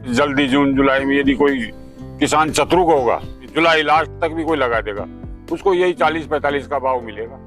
जल्दी जून जुलाई में यदि कोई किसान चतुर होगा, जुलाई लास्ट तक भी कोई लगा देगा, उसको यही 40-45 का भाव मिलेगा।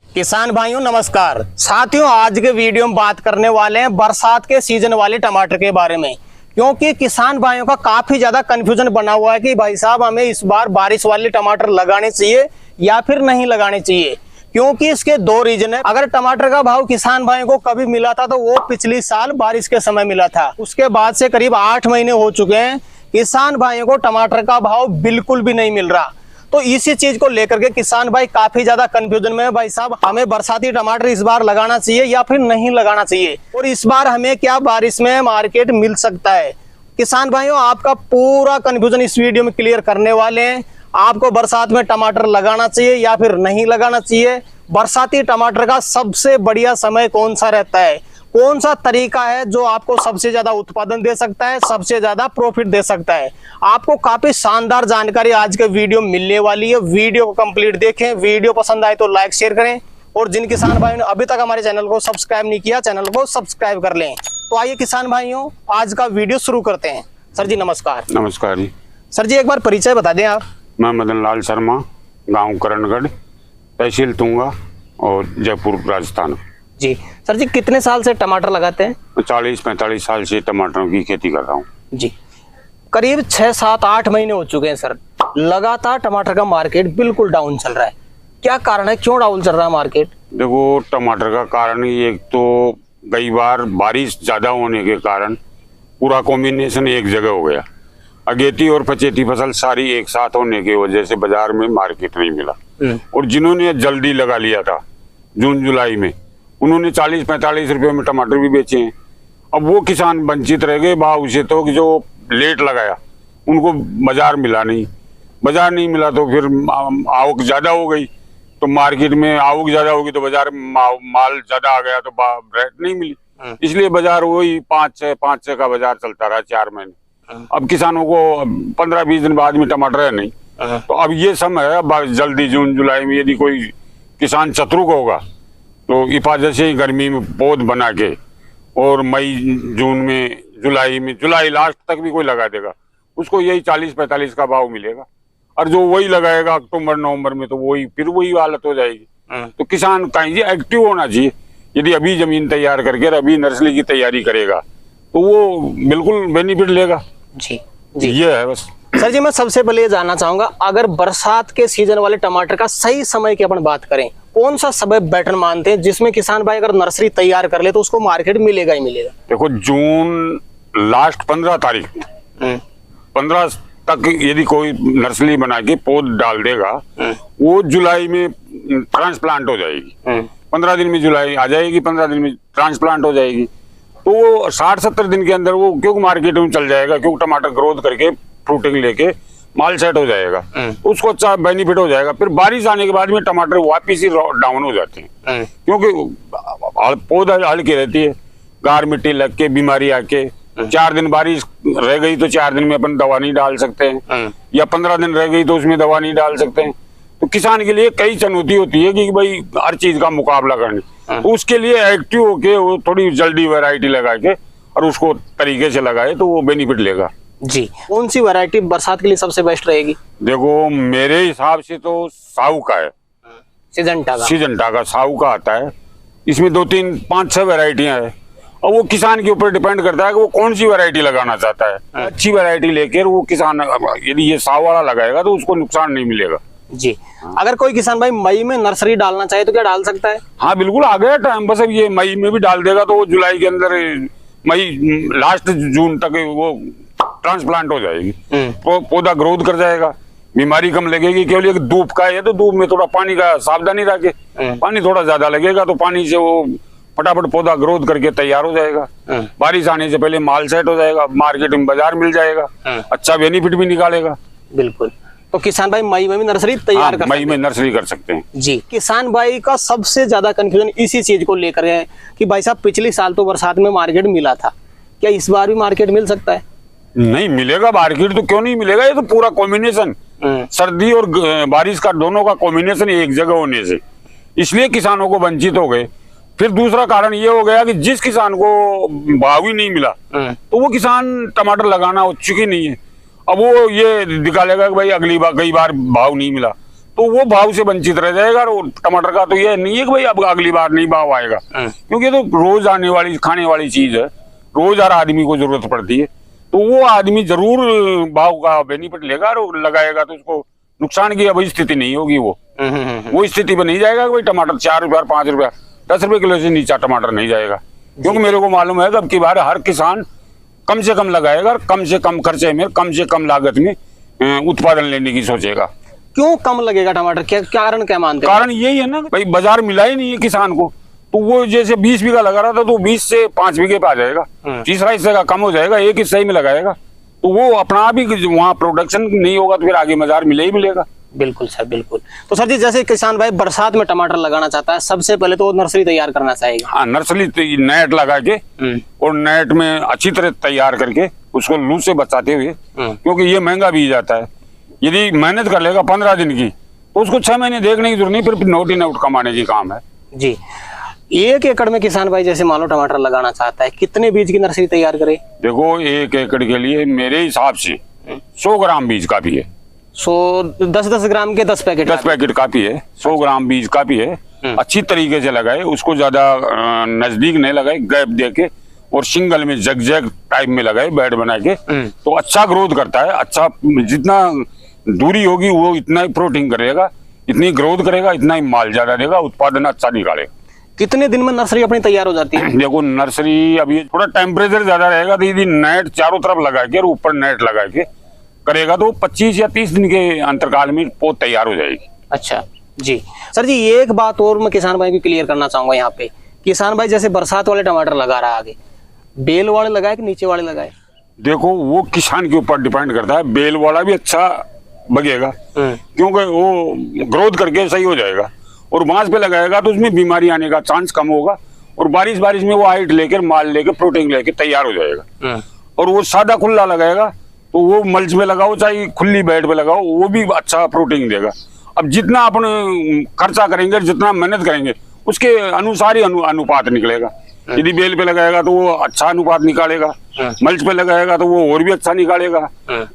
किसान भाइयों नमस्कार। साथियों, आज के वीडियो में बात करने वाले हैं बरसात के सीजन वाले टमाटर के बारे में, क्योंकि किसान भाइयों का काफी ज्यादा कंफ्यूजन बना हुआ है कि भाई साहब हमें इस बार बारिश वाले टमाटर लगाने चाहिए या फिर नहीं लगाने चाहिए। क्योंकि इसके दो रीजन है। अगर टमाटर का भाव किसान भाइयों को कभी मिला था तो वो पिछली साल बारिश के समय मिला था। उसके बाद से करीब 8 महीने हो चुके हैं, किसान भाइयों को टमाटर का भाव बिल्कुल भी नहीं मिल रहा। तो इसी चीज को लेकर के किसान भाई काफी ज्यादा कंफ्यूजन में है, भाई साहब हमें बरसाती टमाटर इस बार लगाना चाहिए या फिर नहीं लगाना चाहिए, और इस बार हमें क्या बारिश में मार्केट मिल सकता है। किसान भाइयों, आपका पूरा कंफ्यूजन इस वीडियो में क्लियर करने वाले हैं। आपको बरसात में टमाटर लगाना चाहिए या फिर नहीं लगाना चाहिए, बरसाती टमाटर का सबसे बढ़िया समय कौन सा रहता है, कौन सा तरीका है जो आपको सबसे ज्यादा उत्पादन दे सकता है, सबसे ज्यादा प्रॉफिट दे सकता है। आपको काफी शानदार जानकारी आज के वीडियो में मिलने वाली है। वीडियो को कंप्लीट देखें। वीडियो पसंद आए तो लाइक शेयर करें, और जिन किसान भाइयों ने अभी तक हमारे चैनल को सब्सक्राइब नहीं किया, चैनल को सब्सक्राइब कर लें। तो आइए किसान भाइयों, आज का वीडियो शुरू करते हैं। सर जी नमस्कार। नमस्कार जी। सर जी एक बार परिचय बता दें आप। मैं मदन लाल शर्मा, गांव करणगढ़, तहसील तुंगा और जयपुर राजस्थान। जी सर जी, कितने साल से टमाटर लगाते हैं? 40-45 साल से टमाटरों की खेती कर रहा हूँ जी। करीब 6-7-8 महीने हो चुके हैं सर, लगातार टमाटर का मार्केट बिल्कुल डाउन चल रहा है। क्या कारण है, क्यों डाउन चल रहा है मार्केट? देखो, टमाटर का कारण एक तो कई बार बारिश ज्यादा होने के कारण पूरा कॉम्बिनेशन एक जगह हो गया। अगेती और पचेती फसल सारी एक साथ होने की वजह से बाजार में मार्केट नहीं मिला, और जिन्होंने जल्दी लगा लिया था जून जुलाई में, उन्होंने 40-45 रुपए में टमाटर भी बेचे हैं। अब वो किसान वंचित रह गए भाव से, तो जो लेट लगाया उनको बाजार मिला नहीं। बाजार नहीं मिला तो फिर आवक ज्यादा हो गई, तो मार्केट में आवक ज्यादा होगी तो बाजार में माल ज्यादा आ गया तो रेट नहीं मिली। इसलिए बाजार वही 5-6 का बाजार चलता रहा 4 महीने। अब किसानों को 15-20 दिन बाद में टमाटर है नहीं, तो अब ये समय है। अब जल्दी जून जुलाई में यदि कोई किसान चतुर होगा तो हिफाजत से ही गर्मी में पौध बना के, और मई जून में जुलाई लास्ट तक भी कोई लगा देगा, उसको यही 40-45 का भाव मिलेगा। और जो वही लगाएगा अक्टूबर नवंबर में, तो फिर वही हालत हो जाएगी। तो किसान कहीं एक्टिव होना चाहिए। यदि अभी जमीन तैयार करके अभी नर्सरी की तैयारी करेगा तो वो बिल्कुल बेनिफिट लेगा। जी जी, ये है बस। सर जी मैं सबसे पहले ये जानना चाहूंगा, अगर बरसात के सीजन वाले टमाटर का सही समय की अपन बात करें, कौन सा समय बेटर मानते हैं जिसमें किसान भाई अगर नर्सरी तैयार कर ले तो उसको मार्केट मिलेगा ही मिलेगा? देखो, जून लास्ट 15 तारीख 15 तक यदि कोई नर्सरी बना के पौध डाल देगा, वो जुलाई में ट्रांसप्लांट हो जाएगी। 15 दिन में जुलाई आ जाएगी, 15 दिन में ट्रांसप्लांट हो जाएगी। तो वो 60-70 दिन के अंदर वो क्योंकि मार्केट में चल जाएगा, क्योंकि टमाटर ग्रोथ करके फ्रूटिंग लेके माल सेट हो जाएगा, उसको अच्छा बेनिफिट हो जाएगा। फिर बारिश आने के बाद में टमाटर वापिस ही डाउन हो जाते हैं, क्योंकि पौधा हल्की रहती है, गार मिट्टी लग के बीमारी आके 4 दिन बारिश रह गई तो 4 दिन में अपन दवा नहीं डाल सकते हैं, या 15 दिन रह गई तो उसमें दवा नहीं डाल सकते हैं। तो किसान के लिए कई चुनौती होती है कि भाई हर चीज का मुकाबला करनी, तो उसके लिए एक्टिव होके वो थोड़ी जल्दी वैरायटी लगा के और उसको तरीके से लगाए तो वो बेनिफिट लेगा। जी, कौन सी वैरायटी बरसात के लिए सबसे बेस्ट रहेगी? देखो, मेरे हिसाब से तो साहू का है, सीजंटा का साहू का आता है। इसमें 2-3-5-6 वैरायटियां है, और वो किसान के ऊपर डिपेंड करता है कि वो कौन सी वैरायटी लगाना चाहता है। अच्छी वैरायटी लेकर वो किसान यदि ये साहू वाला लगाएगा तो उसको नुकसान नहीं मिलेगा। जी, अगर कोई किसान भाई मई में नर्सरी डालना चाहे तो क्या डाल सकता है? हाँ बिल्कुल, आ गया टाइम। बस अब ये मई में भी डाल देगा तो वो जुलाई के अंदर, मई लास्ट जून तक वो ट्रांसप्लांट हो जाएगी, पौधा ग्रोथ कर जाएगा, बीमारी कम लगेगी। केवल एक धूप का है तो धूप में थोड़ा पानी का सावधानी रखे, पानी थोड़ा ज्यादा लगेगा तो पानी से वो फटाफट पौधा ग्रोथ करके तैयार हो जाएगा। बारिश आने से पहले माल सेट हो जाएगा, मार्केट में बाजार मिल जाएगा, अच्छा बेनिफिट भी निकालेगा। बिल्कुल, तो किसान भाई मई में भी नर्सरी तैयार कर मई में नर्सरी कर सकते हैं। जी, किसान भाई का सबसे ज्यादा कंफ्यूजन इसी चीज को लेकर है कि भाई साहब पिछले साल तो बरसात में मार्केट मिला था, क्या इस बार भी मार्केट मिल सकता है? नहीं मिलेगा मार्केट, तो क्यों नहीं मिलेगा? ये तो पूरा कॉम्बिनेशन सर्दी और बारिश का दोनों का कॉम्बिनेशन एक जगह होने से इसलिए किसानों को वंचित हो गए। फिर दूसरा कारण ये हो गया कि जिस किसान को भाव ही नहीं मिला तो वो किसान टमाटर लगाना उचित ही नहीं है। अब वो ये निकालेगा कि भाई अगली बार कई बार भाव नहीं मिला तो वो भाव से वंचित रह जाएगा। और टमाटर का तो ये नहीं है कि भाई अब अगली बार नहीं भाव आएगा, क्योंकि ये तो रोज आने वाली खाने वाली चीज है, रोज हर आदमी को जरूरत पड़ती है। तो वो आदमी जरूर भाव का बेनिफिट लेगा और लगाएगा, तो उसको नुकसान की अभी स्थिति नहीं होगी। वो स्थिति पर नहीं जाएगा कि भाई टमाटर 4 रुपया 5 रुपया 10 रुपए किलो से नीचा टमाटर नहीं जाएगा, क्योंकि मेरे को मालूम है कि अब की बार हर किसान कम से कम लगाएगा और कम से कम खर्चे में कम से कम लागत में उत्पादन लेने की सोचेगा। क्यों कम लगेगा टमाटर, क्या कारण क्या मानते हैं? कारण यही है ना भाई, बाजार मिला ही नहीं है किसान को, तो वो जैसे 20 बीघा लगा रहा था तो 20 से 5 बीघे पे आ जाएगा, तीसरा हिस्से का कम हो जाएगा, एक हिस्से ही में लगाएगा तो वो अपना आप ही वहाँ प्रोडक्शन नहीं होगा तो फिर आगे बाजार मिले ही मिलेगा। बिल्कुल सर, बिल्कुल। तो सर जी, जैसे किसान भाई बरसात में टमाटर लगाना चाहता है, सबसे पहले तो वो नर्सरी तैयार करना चाहेगा। हाँ, नर्सरी नेट लगा के और नेट में अच्छी तरह तैयार करके उसको लू से बचाते हुए, क्योंकि ये महंगा बीज आता है। यदि मेहनत कर लेगा 15 दिन की तो उसको 6 महीने देखने की जरूरत नहीं, फिर नोट ही नोट कमाने की काम है जी। 1 एकड़ में किसान भाई जैसे मान लो टमाटर लगाना चाहता है, कितने बीज की नर्सरी तैयार करे? देखो 1 एकड़ के लिए मेरे हिसाब से 100 ग्राम बीज काफी है। 10-10 ग्राम के 10 पैकेट 10 पैकेट काफी है, 100 ग्राम बीज काफी है। अच्छी तरीके से लगाए, उसको ज्यादा नजदीक नहीं लगाए, गैप दे के और सिंगल में जग टाइप में लगाए बेड बना के, तो अच्छा ग्रोथ करता है। अच्छा, जितना दूरी होगी वो इतना ही प्रोटीन करेगा, इतनी ग्रोथ करेगा, इतना ही माल ज्यादा देगा, उत्पादन अच्छा निकालेगा। कितने दिन में नर्सरी अपनी तैयार हो जाती है? देखो नर्सरी अभी थोड़ा टेम्परेचर ज्यादा रहेगा तो यदि नेट चारों तरफ लगा के और ऊपर नेट लगा के करेगा तो 25 या 30 दिन के अंतरकाल में पौध तैयार हो जाएगी। अच्छा जी। सर जी, एक बात और मैं किसान भाई को क्लियर करना चाहूंगा यहाँ पे। किसान भाई जैसे बरसात वाले टमाटर लगा रहा है, आगे बेल वाले लगाए कि नीचे वाले लगाए? देखो वो किसान के ऊपर डिपेंड करता है। बेल वाला भी अच्छा बगेगा क्योंकि वो ग्रोथ करके सही हो जाएगा, और बांस पे लगाएगा तो उसमें बीमारी आने का चांस कम होगा, और बारिश में वो हाइट लेकर माल लेकर प्रोटीन लेकर तैयार हो जाएगा। और वो सादा खुला लगाएगा तो वो मल्च में लगाओ चाहे खुली बेड पे लगाओ, वो भी अच्छा प्रोटीन देगा। अब जितना अपन खर्चा करेंगे, जितना मेहनत करेंगे, उसके अनुसार ही अनुपात निकलेगा। यदि बेल पे लगाएगा तो वो अच्छा अनुपात निकालेगा, मल्च पे लगाएगा तो वो और भी अच्छा निकालेगा,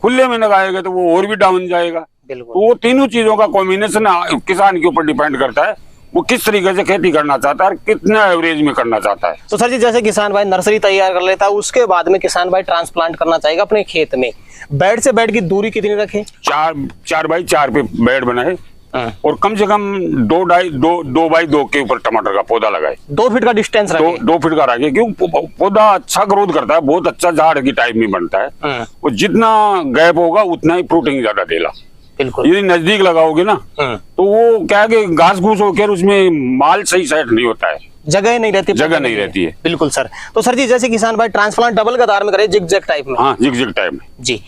खुले में लगाएगा तो वो और भी डाउन जाएगा। तो वो तीनों चीजों का कॉम्बिनेशन किसान के ऊपर डिपेंड करता है, वो किस तरीके से खेती करना चाहता है, कितना एवरेज में करना चाहता है। तो सर जी, जैसे किसान भाई नर्सरी तैयार कर लेता है, उसके बाद में किसान भाई ट्रांसप्लांट करना चाहेगा अपने खेत में, बेड से बेड की दूरी कितनी रखे? 4 बाई 4 पे बेड बनाए और कम से कम 2 बाई 2 के ऊपर टमाटर का पौधा लगाए। 2 फीट का डिस्टेंस रखे? 2 फीट का रखे, क्यों पौधा अच्छा ग्रोथ करता है, बहुत अच्छा झाड़ की टाइप में बनता है, और जितना गैप होगा उतना ही प्रोटीन ज्यादा देगा। बिल्कुल। यदि नजदीक लगाओगे ना तो वो क्या है कि घास घूस होकर उसमें माल सही सेट नहीं होता है, जगह नहीं रहती है। बिल्कुल सर। तो सर जी, जैसे किसान भाई ट्रांसप्लांट डबल कतार में करे, जिग-जैग टाइप में? हाँ, जिग-जैग टाइप में जी।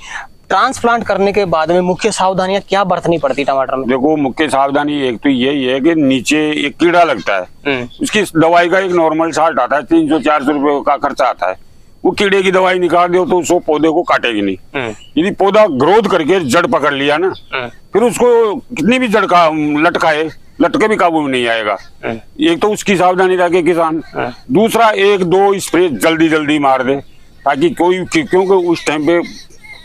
ट्रांसप्लांट करने के बाद में मुख्य सावधानियां क्या बरतनी पड़ती टमाटर में? देखो मुख्य सावधानी एक तो यही है कि नीचे एक कीड़ा लगता है, उसकी दवाई का एक नॉर्मल चार्ट आता है, 300-400 रुपए का खर्चा आता है। वो कीड़े की दवाई निकाल दो तो उसको पौधे को काटेगी नहीं। यदि पौधा ग्रोथ करके जड़ पकड़ लिया ना, फिर उसको कितनी भी जड़ का लटके भी काबू में नहीं आएगा। एक तो उसकी सावधानी रखे किसान। दूसरा 1-2 स्प्रे जल्दी मार दे, ताकि क्योंकि उस टाइम पे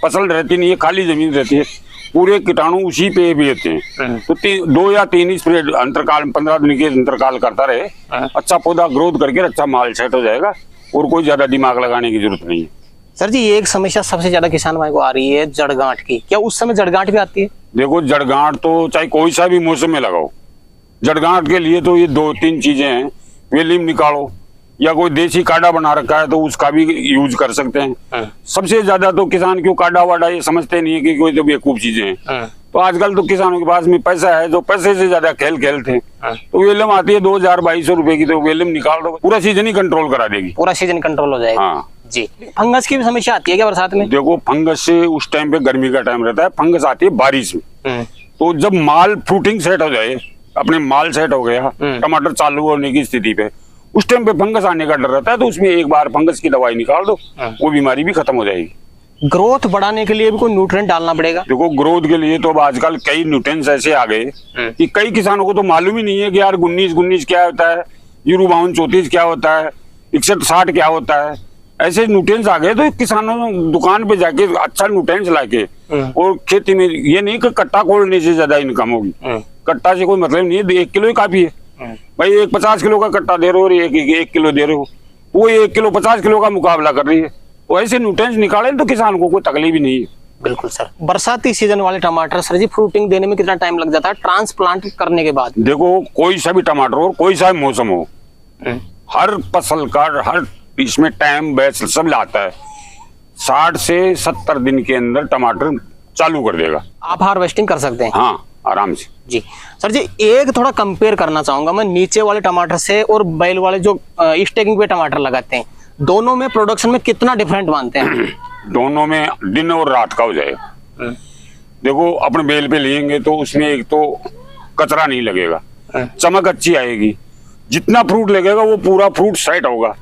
फसल रहती नहीं है, खाली जमीन रहती है, पूरे कीटाणु उसी पे भी रहते हैं। तो 2 या 3 स्प्रे अंतरकाल 15 दिन के अंतरकाल करता रहे, अच्छा पौधा ग्रोथ करके अच्छा माल सेट हो जाएगा, और कोई ज्यादा दिमाग लगाने की जरूरत नहीं है। सर जी, एक समस्या सबसे ज्यादा किसान भाई को आ रही है जड़गांठ की, क्या उस समय जड़गांठ भी आती है? देखो जड़गांठ तो चाहे कोई सा भी मौसम में लगाओ, जड़गांठ के लिए तो ये 2-3 चीजें हैं। वेलिम निकालो, या कोई देसी काढ़ा बना रखा है तो उसका भी यूज कर सकते हैं। सबसे ज्यादा तो किसान क्यों काढ़ा वाढ़ा ये समझते नहीं है कि कोई तो बेवकूफ चीजें हैं। तो आजकल तो किसानों के पास में पैसा है, जो पैसे से ज्यादा खेल खेलते हैं। तो वेलम आती है 2000-2200 रुपए की, तो वेलम निकाल दो, पूरा सीजन ही कंट्रोल करा देगी, पूरा सीजन कंट्रोल हो जाएगा। हाँ जी। फंगस की भी समस्या आती है क्या बरसात में? देखो फंगस से उस टाइम पे गर्मी का टाइम रहता है, फंगस आती है बारिश में। तो जब माल फ्रूटिंग सेट हो जाए, अपने माल सेट हो गया, टमाटर चालू होने की स्थिति पे, उस टाइम पे फंगस आने का डर रहता है, तो उसमें एक बार फंगस की दवाई निकाल दो, वो बीमारी भी खत्म हो जाएगी। ग्रोथ बढ़ाने के लिए भी कोई न्यूट्रिएंट डालना पड़ेगा? देखो ग्रोथ के लिए तो अब आजकल कई न्यूट्रिएंट्स ऐसे आ गए कि कई किसानों को तो मालूम ही नहीं है कि यार 19 क्या होता है, 05234 क्या होता है, 6160 क्या होता है, ऐसे न्यूट्रिएंट्स आ गए। तो किसानों ने दुकान पे जाके अच्छा न्यूट्रिएंट्स लाके और खेती में, ये नहीं कि कट्टा कोड़ने से ज्यादा इनकम होगी, कट्टा से कोई मतलब नहीं है, 1 किलो ही काफी है भाई। एक 50 किलो का कट्टा दे रहे हो और एक किलो दे रहे हो, वो 1 किलो 50 किलो का मुकाबला कर रही है। वो ऐसे न्यूट्रिएंट्स निकाले तो किसान को कोई तकलीफ ही नहीं है। बिल्कुल सर। बरसाती सीजन वाले टमाटर सर जी फ्रूटिंग देने में कितना टाइम लग जाता है ट्रांसप्लांट करने के बाद? देखो, कोई सा भी टमाटर हो, कोई सा भी मौसम हो, हर फसल का हर इसमें टाइम बैच सब लाता है। 60 से 70 दिन के अंदर टमाटर चालू कर देगा। आप हार्वेस्टिंग कर सकते हैं? हाँ, आराम से जी। सर जी एक थोड़ा कंपेयर करना चाहूंगा मैं नीचे वाले टमाटर से और बैल वाले जो स्टेकिंग पे टमाटर लगाते हैं, दोनों में प्रोडक्शन में कितना डिफरेंट मानते हैं? दोनों में दिन और रात का हो जाएगा। देखो, अपने बेल पे लेंगे तो उसमें एक तो कचरा नहीं लगेगा, चमक अच्छी आएगी, जितना फ्रूट लगेगा वो पूरा फ्रूट सेट होगा।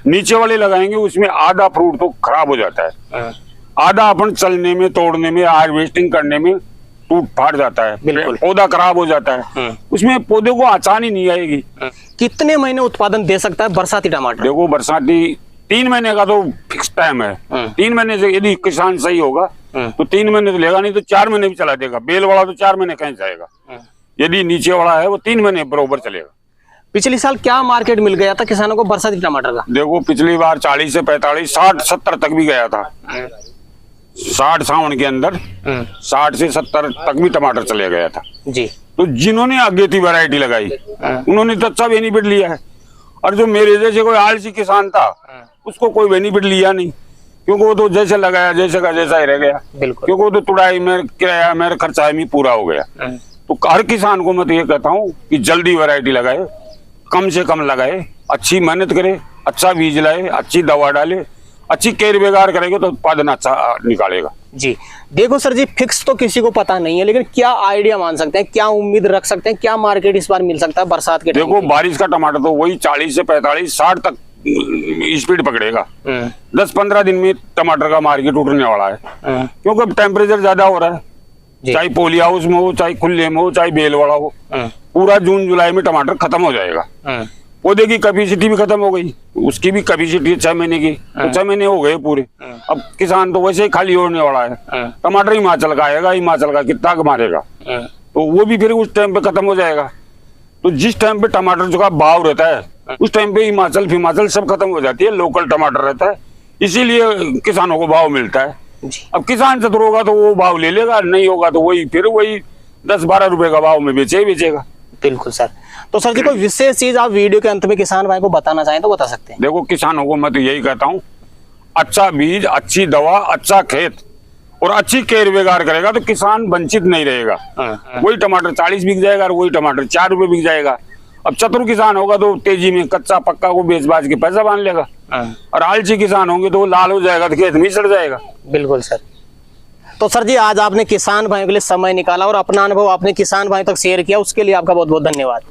नीचे वाले लगाएंगे उसमें आधा फ्रूट तो खराब हो जाता है, आधा अपन चलने में, तोड़ने में, हार्वेस्टिंग करने में टूट फाट जाता है, पौधा खराब हो जाता है, उसमें पौधे को आसानी नहीं आएगी। कितने महीने उत्पादन दे सकता है बरसाती टमाटर? देखो, बरसाती 3 महीने का तो फिक्स टाइम है। 3 महीने से यदि किसान सही होगा तो 3 महीने तो लेगा, नहीं तो 4 महीने भी चला देगा। बेल वाला तो 4 महीने कहीं जाएगा, यदि नीचे वाला है वो 3 महीने बरोबर चलेगा। पिछले साल क्या मार्केट मिल गया था किसानों को बरसाती टमाटर का? देखो, पिछली बार 40 से 45, 60, 70 तक भी गया था। 60 सावन के अंदर 60 से 70 तक भी टमाटर चले गया था जी। तो जिन्होंने अगेती वैरायटी लगाई उन्होंने तो अच्छा बेनिफिट लिया है, और जो मेरे जैसे कोई आलसी किसान था उसको कोई बेनिफिट लिया नहीं, क्योंकि वो तो जैसे लगाया जैसे का जैसा ही रह गया। बिल्कुल। क्योंकि वो तो तुड़ाई में, किराया में, खर्चा में पूरा हो गया। तो हर किसान को मैं तो ये कहता हूँ कि जल्दी वैरायटी लगाए, कम से कम लगाए, अच्छी मेहनत करे, अच्छा बीज लाए, अच्छी दवा डाले, अच्छी केयर बेगार करेंगे तो उत्पादन अच्छा निकालेगा। जी। देखो सर जी, फिक्स तो किसी को पता नहीं है, लेकिन क्या आइडिया मान सकते हैं, क्या उम्मीद रख सकते हैं, क्या मार्केट इस बार मिल सकता है बरसात के टाइम? देखो, बारिश का टमाटर तो वही 40 से 45, 60 तक स्पीड पकड़ेगा। 10-15 दिन में टमाटर का मार्केट उठने वाला है, क्योंकि अब टेम्परेचर ज्यादा हो रहा है, चाहे पोली हाउस में हो, चाहे खुले में हो, चाहे बेल वाला हो। पूरा जून जुलाई में टमाटर खत्म हो जाएगा। पौधे की कैपेसिटी भी खत्म हो गई, उसकी भी कैपेसिटी 6 महीने की, तो 6 महीने हो गए पूरे। अब किसान तो वैसे ही खाली होने वाला है। टमाटर हिमाचल का आएगा, हिमाचल का कितना मारेगा, तो वो भी फिर उस टाइम पे खत्म हो जाएगा। तो जिस टाइम पे टमाटर का भाव रहता है उस टाइम पे हिमाचल सब खत्म हो जाती है, लोकल टमाटर रहता है, इसीलिए किसानों को भाव मिलता है। अब किसान से होगा तो वो भाव ले लेगा, नहीं होगा तो वही 10-12 रुपए का भाव में बेचेगा। बिल्कुल सर। तो सर जी कोई विशेष चीज आप वीडियो के अंत में किसान भाई को बताना चाहें तो बता सकते हैं? देखो, किसानों को मैं तो यही कहता हूँ, अच्छा बीज, अच्छी दवा, अच्छा खेत और अच्छी केयर बेगार करेगा तो किसान वंचित नहीं रहेगा। वही टमाटर 40 बिक जाएगा और वही टमाटर 4 रुपए बिक जाएगा। अब चतुर किसान होगा तो तेजी में कच्चा पक्का को बेच बाज के पैसा बांध लेगा, और आलसी किसान होंगे तो वो लाल हो जाएगा तो खेत में सड़ जाएगा। बिल्कुल सर। तो सर जी आज आपने किसान भाइयों के लिए समय निकाला और अपना अनुभव आपने किसान भाइयों तक शेयर किया, उसके लिए आपका बहुत बहुत धन्यवाद।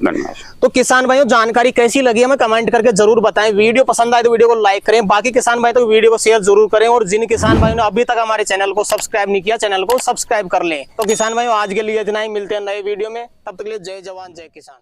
तो किसान भाइयों, जानकारी कैसी लगी हमें कमेंट करके जरूर बताएं। वीडियो पसंद आए तो वीडियो को लाइक करें, बाकी किसान भाई तो वीडियो को शेयर जरूर करें, और जिन किसान भाइयों ने अभी तक हमारे चैनल को सब्सक्राइब नहीं किया, चैनल को सब्सक्राइब कर लें। तो किसान भाइयों आज के लिए इतना ही, मिलते हैं नए वीडियो में, तब तक के लिए जय जवान जय किसान।